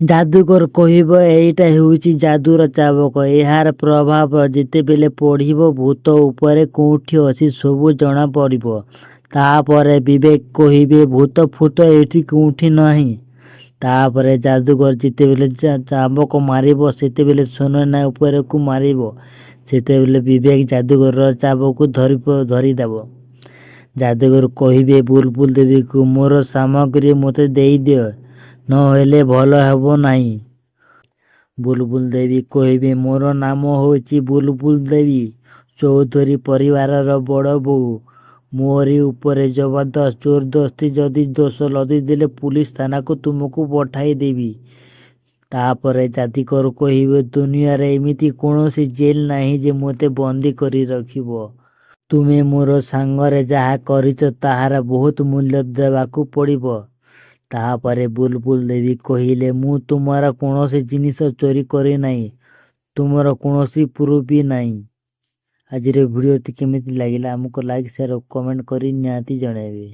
ଯାଦୁକର କହିବ ଏଇଟା ହେଉଛି ଯାଦୁର ଚାବକ। ଏହାର ପ୍ରଭାବ ଯେତେବେଳେ ପଡ଼ିବ ଭୂତ ଉପରେ କେଉଁଠି ଅଛି ସବୁ ଜଣା ପଡ଼ିବ। ତାପରେ ବିବେକ କହିବେ ଭୂତ ଫୁତ ଏଠି କେଉଁଠି ନାହିଁ। ତାପରେ ଯାଦୁକର ଯେତେବେଳେ ଚାବକ ମାରିବ ସେତେବେଳେ ସୁନା ଉପରକୁ ମାରିବ। ସେତେବେଳେ ବିବେକ ଯାଦୁକରର ଚାବକୁ ଧରିଦେବ। ଯାଦୁକର କହିବେ ବୁଲବୁଲ ଦେବୀକୁ ମୋର ସାମଗ୍ରୀ ମୋତେ ଦେଇଦିଅ, ନହେଲେ ଭଲ ହେବ ନାହିଁ। ବୁଲବୁଲ ଦେବୀ କହିବେ ମୋର ନାମ ହେଉଛି ବୁଲବୁଲ ଦେବୀ, ଚୌଧୁରୀ ପରିବାରର ବଡ଼ ବୋହୂ। ମୋରି ଉପରେ ଜବରଦସ୍ତି ଯଦି ଦୋଷ ଲଦିଦେଲେ ପୁଲିସ ଥାନାକୁ ତୁମକୁ ପଠାଇ ଦେବି। ତାପରେ ଯାଦୁକର କହିବେ ଦୁନିଆରେ ଏମିତି କୌଣସି ଜେଲ୍ ନାହିଁ ଯେ ମୋତେ ବନ୍ଦୀ କରି ରଖିବ। ତୁମେ ମୋର ସାଙ୍ଗରେ ଯାହା କରିଛ ତାହାର ବହୁତ ମୂଲ୍ୟ ଦେବାକୁ ପଡ଼ିବ। ତାପରେ ବୁଲବୁଲ ଦେବୀ କହିଲେ ମୁଁ ତୁମର କୌଣସି ଜିନିଷ ଚୋରି କରିନାହିଁ, ତୁମର କୌଣସି ପ୍ରୁଫ୍ ବି ନାହିଁ। ଆଜିର ଭିଡ଼ିଓଟି କେମିତି ଲାଗିଲା ଆମକୁ ଲାଇକ୍ ସେୟାର ଓ କମେଣ୍ଟ କରି ନିହାତି ଜଣାଇବେ।